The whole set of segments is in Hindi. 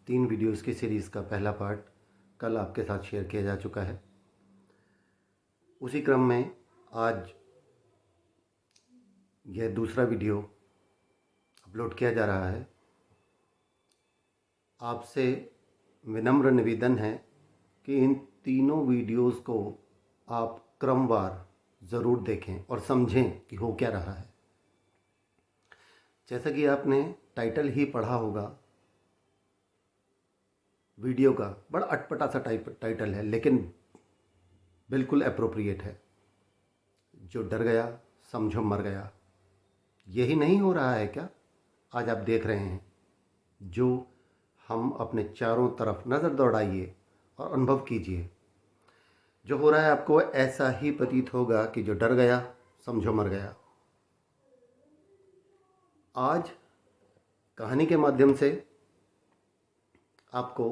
3 वीडियोस की सीरीज़ का पहला पार्ट कल आपके साथ शेयर किया जा चुका है। उसी क्रम में आज यह दूसरा वीडियो अपलोड किया जा रहा है। आपसे विनम्र निवेदन है कि इन तीनों वीडियोस को आप क्रमवार ज़रूर देखें और समझें कि हो क्या रहा है। जैसा कि आपने टाइटल ही पढ़ा होगा, वीडियो का बड़ा अटपटा सा टाइटल है, लेकिन बिल्कुल एप्रोप्रिएट है। जो डर गया समझो मर गया। यही नहीं हो रहा है क्या आज आप देख रहे हैं? जो हम अपने चारों तरफ नज़र दौड़ाइए और अनुभव कीजिए, जो हो रहा है आपको ऐसा ही प्रतीत होगा कि जो डर गया समझो मर गया। आज कहानी के माध्यम से आपको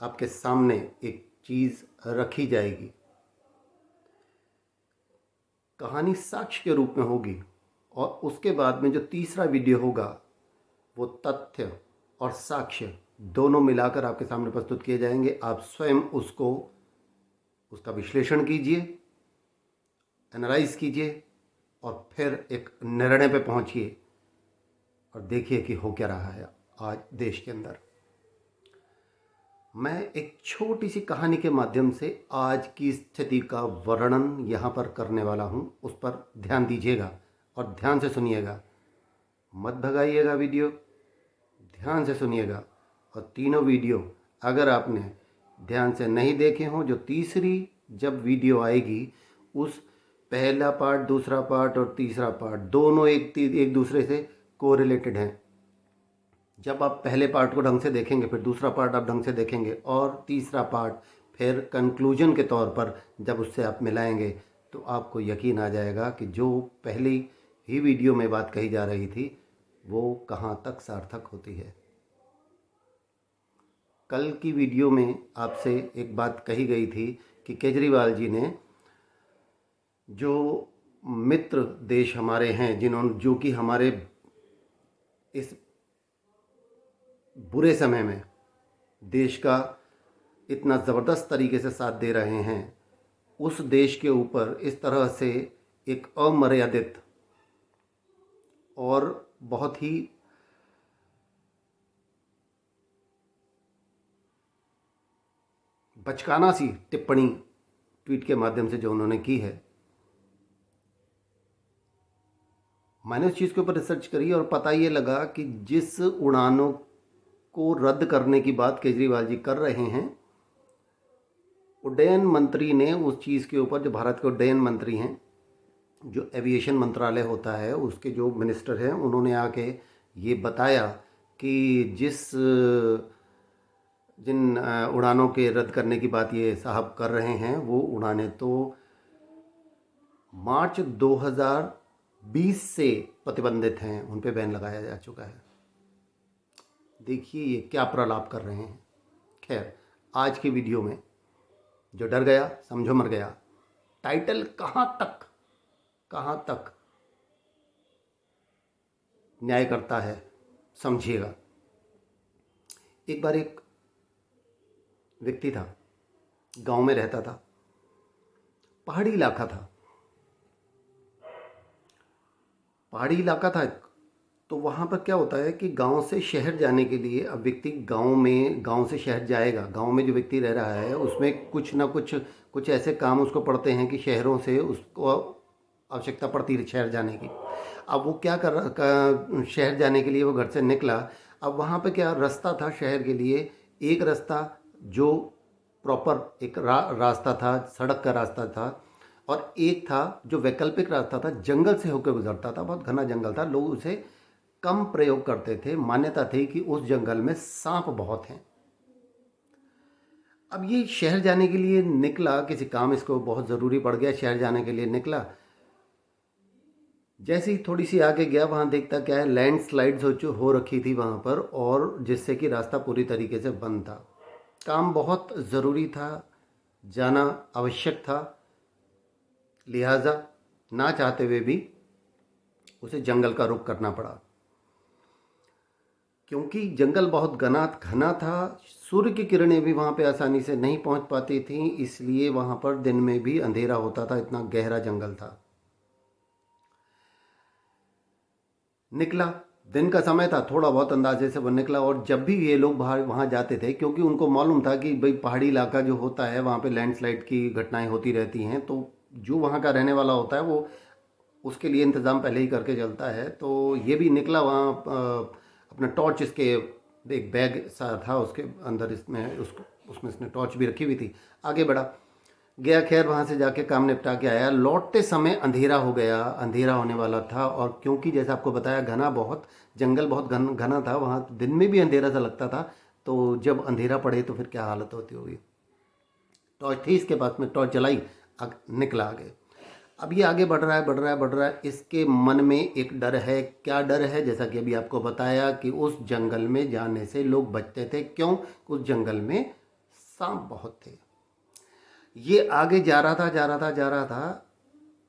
आपके सामने एक चीज़ रखी जाएगी। कहानी साक्ष्य के रूप में होगी और उसके बाद में जो तीसरा वीडियो होगा वो तथ्य और साक्ष्य दोनों मिलाकर आपके सामने प्रस्तुत किए जाएंगे। आप स्वयं उसका विश्लेषण कीजिए, एनालाइज कीजिए और फिर एक निर्णय पे पहुंचिए और देखिए कि हो क्या रहा है आज देश के अंदर। मैं एक छोटी सी कहानी के माध्यम से आज की स्थिति का वर्णन यहाँ पर करने वाला हूँ। उस पर ध्यान दीजिएगा और ध्यान से सुनिएगा, मत भगाइएगा वीडियो, ध्यान से सुनिएगा। और तीनों वीडियो अगर आपने ध्यान से नहीं देखे हों, जो तीसरी जब वीडियो आएगी उस पहला पार्ट, दूसरा पार्ट और तीसरा पार्ट दोनों एक दूसरे से कोरिलेटेड हैं। जब आप पहले पार्ट को ढंग से देखेंगे, फिर दूसरा पार्ट आप ढंग से देखेंगे और तीसरा पार्ट फिर कंक्लूजन के तौर पर जब उससे आप मिलाएंगे तो आपको यकीन आ जाएगा कि जो पहली ही वीडियो में बात कही जा रही थी वो कहाँ तक सार्थक होती है। कल की वीडियो में आपसे एक बात कही गई थी कि केजरीवाल जी ने जो मित्र देश हमारे हैं, जो कि हमारे इस बुरे समय में देश का इतना ज़बरदस्त तरीके से साथ दे रहे हैं, उस देश के ऊपर इस तरह से एक अमर्यादित और बहुत ही बचकाना सी टिप्पणी ट्वीट के माध्यम से जो उन्होंने की है, मैंने उस चीज़ के ऊपर रिसर्च करी और पता ये लगा कि जिस उड़ानों को रद्द करने की बात केजरीवाल जी कर रहे हैं, उड्डयन मंत्री ने उस चीज़ के ऊपर, जो भारत के उड्डयन मंत्री हैं, जो एविएशन मंत्रालय होता है उसके जो मिनिस्टर हैं, उन्होंने आके ये बताया कि जिन उड़ानों के रद्द करने की बात ये साहब कर रहे हैं वो उड़ानें तो मार्च 2020 से प्रतिबंधित हैं, उन पे बैन लगाया जा चुका है। देखिए ये क्या प्रलाप कर रहे हैं। खैर, आज की वीडियो में जो डर गया समझो मर गया, टाइटल कहाँ तक न्याय करता है समझिएगा। एक बार एक व्यक्ति था, गांव में रहता था, पहाड़ी इलाका था। तो वहाँ पर क्या होता है कि गांव से शहर जाने के लिए अब व्यक्ति गांव से शहर जाएगा। गांव में जो व्यक्ति रह रहा है उसमें कुछ ना कुछ ऐसे काम उसको पड़ते हैं कि शहरों से उसको आवश्यकता पड़ती है शहर जाने की। अब वो क्या शहर जाने के लिए वो घर से निकला। अब वहाँ पे क्या रास्ता था शहर के लिए, एक रास्ता जो प्रॉपर एक रास्ता था, सड़क का रास्ता था, और एक था जो वैकल्पिक रास्ता था, जंगल से होकर गुजरता था। बहुत घना जंगल था, लोग उसे कम प्रयोग करते थे। मान्यता थी कि उस जंगल में सांप बहुत हैं। अब ये शहर जाने के लिए निकला, किसी काम इसको बहुत ज़रूरी पड़ गया, शहर जाने के लिए निकला। जैसे ही थोड़ी सी आगे गया, वहाँ देखता क्या है, लैंडस्लाइड्स हो रखी थी वहाँ पर, और जिससे कि रास्ता पूरी तरीके से बंद था। काम बहुत ज़रूरी था, जाना आवश्यक था, लिहाजा ना चाहते हुए भी उसे जंगल का रुख करना पड़ा। क्योंकि जंगल बहुत घना था, सूर्य की किरणें भी वहाँ पे आसानी से नहीं पहुँच पाती थीं, इसलिए वहाँ पर दिन में भी अंधेरा होता था, इतना गहरा जंगल था। निकला, दिन का समय था, थोड़ा बहुत अंदाजे से वो निकला। और जब भी ये लोग बाहर वहाँ जाते थे, क्योंकि उनको मालूम था कि भाई पहाड़ी इलाका जो होता है वहाँ पे लैंडस्लाइड की घटनाएं होती रहती हैं, तो जो वहाँ का रहने वाला होता है वो उसके लिए इंतज़ाम पहले ही करके चलता है। तो ये भी निकला वहाँ अपना टॉर्च, इसके एक बैग सा था, उसके अंदर इसमें उसमें इसने टॉर्च भी रखी हुई थी। आगे बढ़ा, गया, खैर वहाँ से जाके काम निपटा के आया। लौटते समय अंधेरा हो गया, अंधेरा होने वाला था। और क्योंकि जैसा आपको बताया घना बहुत जंगल बहुत घना था, वहाँ दिन में भी अंधेरा सा लगता था। तो जब अंधेरा पड़े तो फिर क्या हालत होती होगी। टॉर्च थी इसके पास में, टॉर्च जलाई, निकला आगे। अब ये आगे बढ़ रहा है, बढ़ रहा है, बढ़ रहा है। इसके मन में एक डर है। क्या डर है? जैसा कि अभी आपको बताया कि उस जंगल में जाने से लोग बचते थे। क्यों? उस जंगल में सांप बहुत थे। ये आगे जा रहा था, जा रहा था, जा रहा था,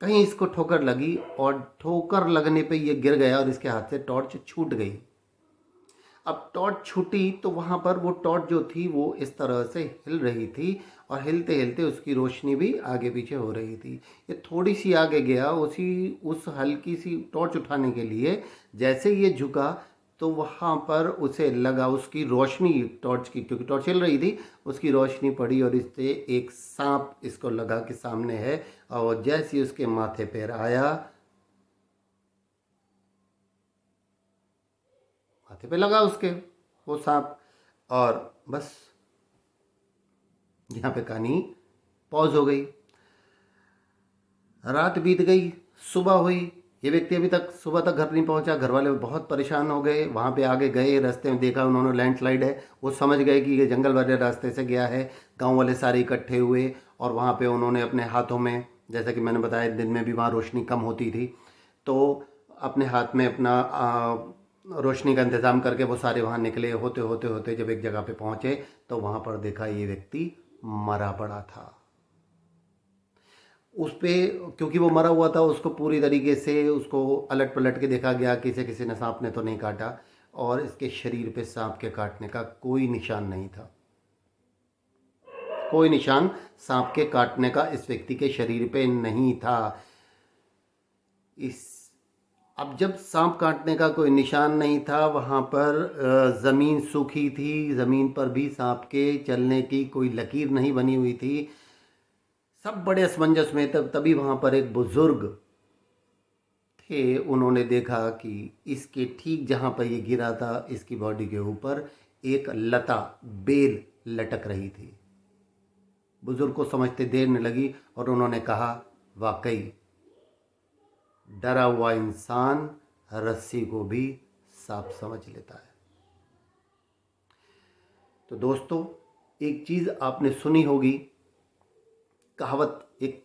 कहीं इसको ठोकर लगी और ठोकर लगने पे ये गिर गया और इसके हाथ से टॉर्च छूट गई। अब टॉर्च छूटी तो वहाँ पर वो टॉर्च जो थी वो इस तरह से हिल रही थी और हिलते हिलते उसकी रोशनी भी आगे पीछे हो रही थी। ये थोड़ी सी आगे गया, उस हल्की सी टॉर्च उठाने के लिए जैसे ये झुका तो वहाँ पर उसे लगा उसकी रोशनी टॉर्च की, क्योंकि टॉर्च हिल रही थी, उसकी रोशनी पड़ी और इससे एक सांप इसको लगा कि सामने है। और जैसे ही उसके माथे पर आया, माथे पे लगा उसके वो सांप, और बस यहाँ पे कहानी पॉज हो गई। रात बीत गई, सुबह हुई, ये व्यक्ति अभी तक सुबह तक घर नहीं पहुंचा। घर वाले बहुत परेशान हो गए। वहाँ पे आगे गए, रास्ते में देखा उन्होंने लैंडस्लाइड है, वो समझ गए कि ये जंगल वाले रास्ते से गया है। गांव वाले सारे इकट्ठे हुए और वहाँ पे उन्होंने अपने हाथों में, जैसा कि मैंने बताया दिन में भी वहाँ रोशनी कम होती थी, तो अपने हाथ में अपना रोशनी का इंतज़ाम करके वो सारे वहाँ निकले। होते होते होते जब एक जगह पे पहुँचे तो वहाँ पर देखा ये व्यक्ति मरा पड़ा था। उस पे, क्योंकि वो मरा हुआ था, उसको पूरी तरीके से उसको अलट पलट के देखा गया, किसी किसी ने सांप ने तो नहीं काटा और इसके शरीर पे सांप के काटने का कोई निशान नहीं था। कोई निशान सांप के काटने का इस व्यक्ति के शरीर पे नहीं था। इस अब जब सांप काटने का कोई निशान नहीं था, वहाँ पर ज़मीन सूखी थी, ज़मीन पर भी सांप के चलने की कोई लकीर नहीं बनी हुई थी। सब बड़े असमंजस में, तभी वहाँ पर एक बुजुर्ग थे। उन्होंने देखा कि इसके ठीक जहाँ पर ये गिरा था, इसकी बॉडी के ऊपर एक लता, बेल लटक रही थी। बुजुर्ग को समझते देर न लगी और उन्होंने कहा, वाकई डरा हुआ इंसान रस्सी को भी सांप समझ लेता है। तो दोस्तों, एक चीज़ आपने सुनी होगी, कहावत एक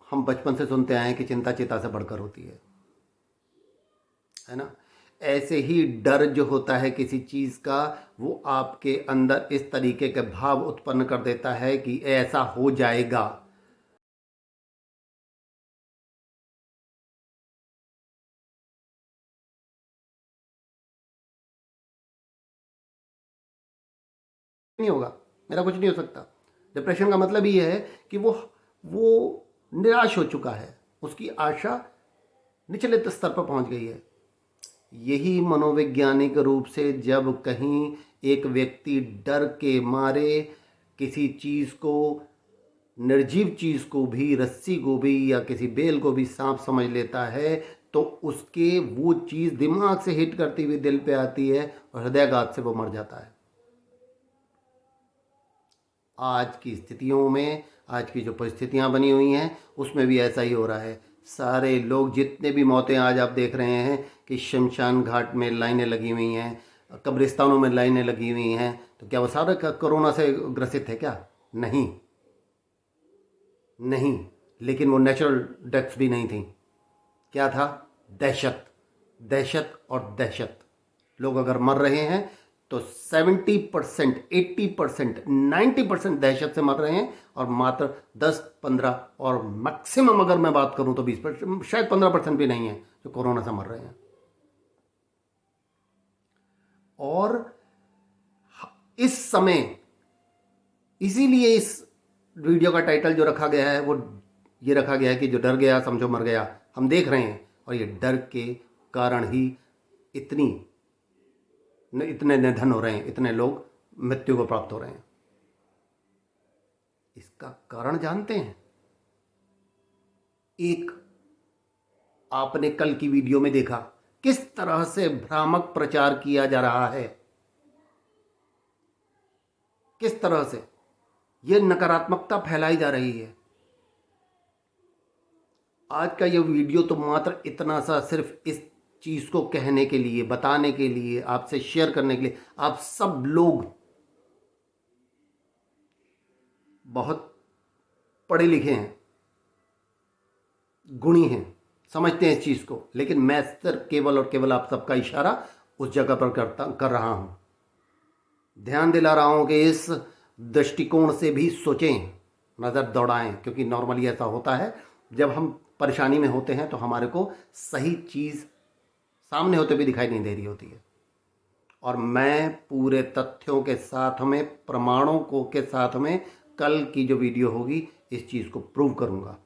हम बचपन से सुनते आए हैं कि चिंता चिता से बढ़कर होती है ना। ऐसे ही डर जो होता है किसी चीज़ का, वो आपके अंदर इस तरीके के भाव उत्पन्न कर देता है कि ऐसा हो जाएगा। नहीं होगा, मेरा कुछ नहीं हो सकता। डिप्रेशन का मतलब ये है कि वो निराश हो चुका है, उसकी आशा निचले स्तर पर पहुंच गई है। यही मनोवैज्ञानिक रूप से जब कहीं एक व्यक्ति डर के मारे किसी चीज़ को, निर्जीव चीज़ को भी, रस्सी को भी या किसी बेल को भी सांप समझ लेता है, तो उसके वो चीज़ दिमाग से हिट करती हुई दिल पे आती है और हृदयाघात से वो मर जाता है। आज की स्थितियों में, आज की जो परिस्थितियां बनी हुई हैं, उसमें भी ऐसा ही हो रहा है। सारे लोग, जितने भी मौतें आज आप देख रहे हैं कि शमशान घाट में लाइनें लगी हुई हैं, कब्रिस्तानों में लाइनें लगी हुई हैं, तो क्या वो सारे कोरोना से ग्रसित है? क्या नहीं, नहीं। लेकिन वो नेचुरल डेथ्स भी नहीं थी। क्या था? दहशत, दहशत और दहशत। लोग अगर मर रहे हैं तो 70%, 80%, 90% दहशत से मर रहे हैं और मात्र 10-15 और मैक्सिमम अगर मैं बात करूं तो 20%, शायद 15% भी नहीं है जो कोरोना से मर रहे हैं। और इस समय इसीलिए इस वीडियो का टाइटल जो रखा गया है वो ये रखा गया है कि जो डर गया समझो मर गया। हम देख रहे हैं और ये डर के कारण ही इतने निधन हो रहे हैं, इतने लोग मृत्यु को प्राप्त हो रहे हैं। इसका कारण जानते हैं? एक आपने कल की वीडियो में देखा किस तरह से भ्रामक प्रचार किया जा रहा है, किस तरह से यह नकारात्मकता फैलाई जा रही है। आज का यह वीडियो तो मात्र इतना सा सिर्फ इस चीज को कहने के लिए, बताने के लिए, आपसे शेयर करने के लिए। आप सब लोग बहुत पढ़े लिखे हैं, गुणी हैं, समझते हैं इस चीज को, लेकिन मैं सिर्फ केवल और केवल आप सबका इशारा उस जगह पर कर रहा हूं, ध्यान दिला रहा हूं कि इस दृष्टिकोण से भी सोचें, नजर दौड़ाएं। क्योंकि नॉर्मली ऐसा होता है जब हम परेशानी में होते हैं तो हमारे को सही चीज सामने होते भी दिखाई नहीं दे रही होती है। और मैं पूरे तथ्यों के साथ में, प्रमाणों को के साथ में कल की जो वीडियो होगी इस चीज़ को प्रूव करूंगा।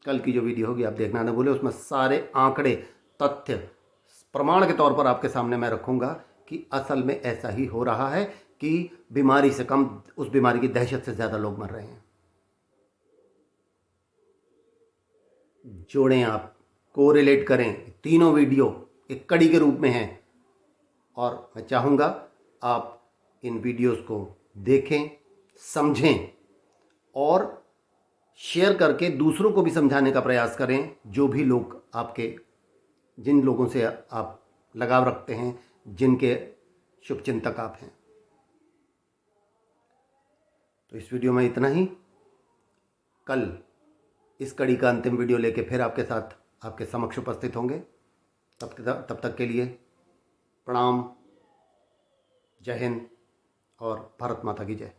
कल की जो वीडियो होगी आप देखना ना भूलें, उसमें सारे आंकड़े, तथ्य प्रमाण के तौर पर आपके सामने मैं रखूंगा कि असल में ऐसा ही हो रहा है कि बीमारी से कम उस बीमारी की दहशत से ज़्यादा लोग मर रहे हैं। जोड़ें, आप कोरिलेट करें, तीनों वीडियो एक कड़ी के रूप में हैं। और मैं चाहूँगा आप इन वीडियोस को देखें, समझें और शेयर करके दूसरों को भी समझाने का प्रयास करें, जो भी लोग आपके, जिन लोगों से आप लगाव रखते हैं, जिनके शुभचिंतक आप हैं। तो इस वीडियो में इतना ही। कल इस कड़ी का अंतिम वीडियो लेके फिर आपके साथ, आपके समक्ष उपस्थित होंगे। तब तक के लिए प्रणाम, जय हिंद और भारत माता की जय।